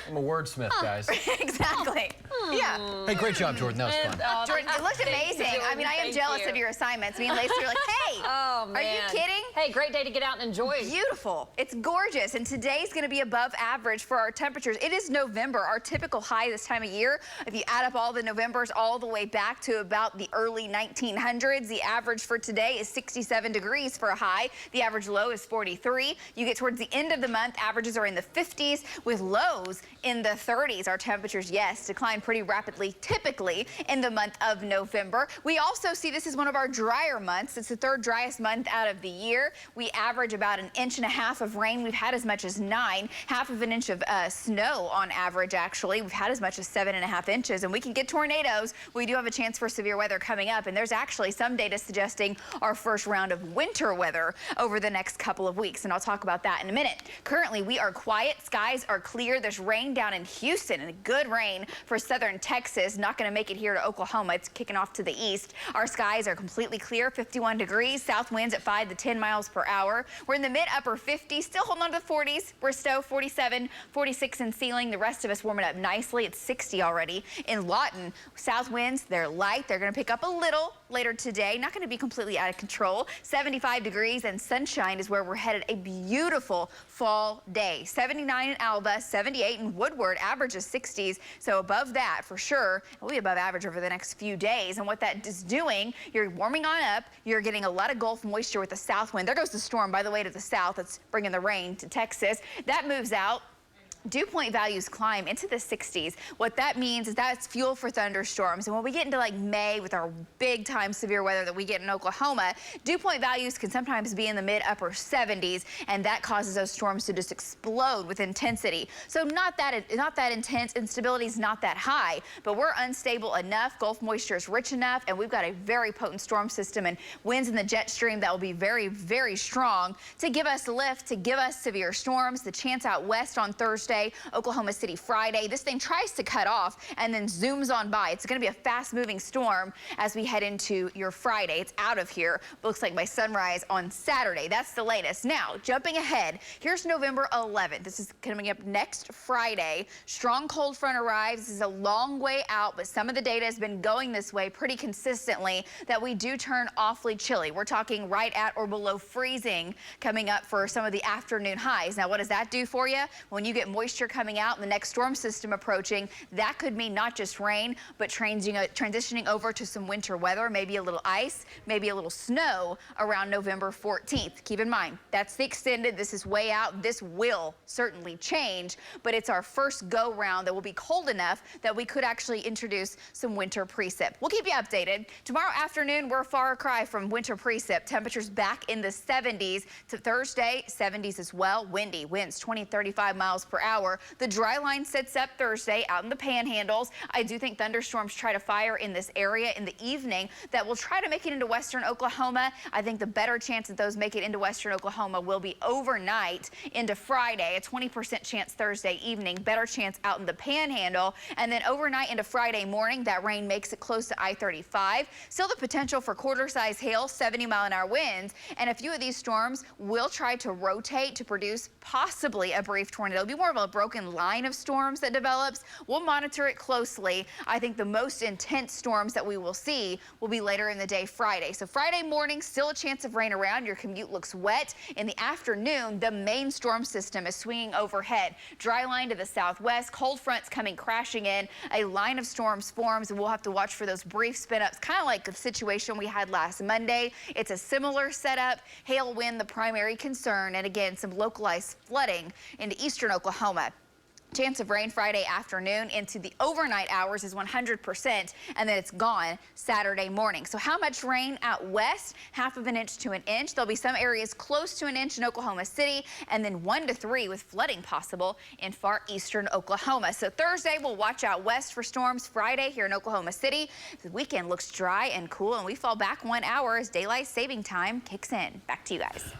I'm a wordsmith, guys. Exactly. Yeah. Hey, great job, Jordan. That was fun. Jordan, it looked amazing. I mean, I am jealous of your assignments. Me and Lacey were like, hey, are you kidding? Hey, great day to get out and enjoy. Beautiful. It's gorgeous. And today's going to be above average for our temperatures. It is November, our typical high this time of year. If you add up all the Novembers all the way back to about the early 1900s, the average for today is 67 degrees for a high. The average low is 43. You get towards the end of the month, averages are in the 50s with lows in the 30s. Our temperatures, yes, decline pretty rapidly, typically in the month of November. We also see this is one of our drier months. It's the third driest month out of the year. We average about 1.5 inches of rain. We've had as much as 9, half of an inch of snow on average, actually. We've had as much as 7.5 inches, and we can get tornadoes. We do have a chance for severe weather coming up, and there's actually some data suggesting our first round of winter weather over the next couple of weeks, and I'll talk about that in a minute. Currently, we are quiet. Skies are clear. There's rain down in Houston, and good rain for southern Texas. Not going to make it here to Oklahoma. It's kicking off to the east. Our skies are completely clear, 51 degrees. South winds at 5 to 10 miles per hour. We're in the mid-upper 50s, still holding on to the 40s. Bristow, 47, 46 in Sealing. The rest of us warming up nicely. It's 60 already. In Lawton, south winds, they're light. They're going to pick up a little later today. Not going to be completely out of control. 75 degrees and sunshine is where we're headed. A beautiful fall day. 79 in Alba, 78 in Woodward, averages 60s. So above that for sure. We'll be above average over the next few days. And what that is doing, you're warming on up. You're getting a lot of Gulf moisture with the south wind. There goes the storm, by the way, to the south. It's bringing the rain to Texas. That moves out. Dew point values climb into the 60s. What that means is that's fuel for thunderstorms. And when we get into like May with our big time severe weather that we get in Oklahoma, dew point values can sometimes be in the mid-upper 70s, and that causes those storms to just explode with intensity. So not that intense, instability is not that high, but we're unstable enough. Gulf moisture is rich enough, and we've got a very potent storm system and winds in the jet stream that will be very, very strong to give us lift, to give us severe storms. The chance out west on Thursday, Oklahoma City Friday. This thing tries to cut off and then zooms on by. It's going to be a fast-moving storm as we head into your Friday. It's out of here. Looks like by sunrise on Saturday. That's the latest. Now, jumping ahead, here's November 11th. This is coming up next Friday. Strong cold front arrives. This is a long way out, but some of the data has been going this way pretty consistently that we do turn awfully chilly. We're talking right at or below freezing coming up for some of the afternoon highs. Now, what does that do for you? When you get moisture coming out and the next storm system approaching, that could mean not just rain, but transitioning over to some winter weather, maybe a little ice, maybe a little snow around November 14th. Keep in mind, that's the extended. This is way out. This will certainly change, but it's our first go round that will be cold enough that we could actually introduce some winter precip. We'll keep you updated. Tomorrow afternoon, we're a far cry from winter precip. Temperatures back in the 70s to Thursday, 70s as well. Windy winds 20, 35 miles per hour. The dry line sits up Thursday out in the panhandles. I do think thunderstorms try to fire in this area in the evening that will try to make it into western Oklahoma. I think the better chance that those make it into western Oklahoma will be overnight into Friday, a 20% chance Thursday evening, better chance out in the panhandle, and then overnight into Friday morning, that rain makes it close to I-35. Still the potential for quarter-size hail, 70-mile-an-hour winds, and a few of these storms will try to rotate to produce possibly a brief tornado. It'll be more of a broken line of storms that develops. We'll monitor it closely. I think the most intense storms that we will see will be later in the day Friday. So Friday morning, still a chance of rain around. Your commute looks wet. In the afternoon, the main storm system is swinging overhead. Dry line to the southwest, cold fronts coming crashing in. A line of storms forms, and we'll have to watch for those brief spin-ups, kind of like the situation we had last Monday. It's a similar setup. Hail wind, the primary concern, and again, some localized flooding into eastern Oklahoma. Chance of rain Friday afternoon into the overnight hours is 100%, and then it's gone Saturday morning. So how much rain out west? 1/2 inch to 1 inch. There'll be some areas close to 1 inch in Oklahoma City, and then 1 to 3 with flooding possible in far eastern Oklahoma. So Thursday, we'll watch out west for storms. Friday here in Oklahoma City. The weekend looks dry and cool, and we fall back 1 hour as daylight saving time kicks in. Back to you guys.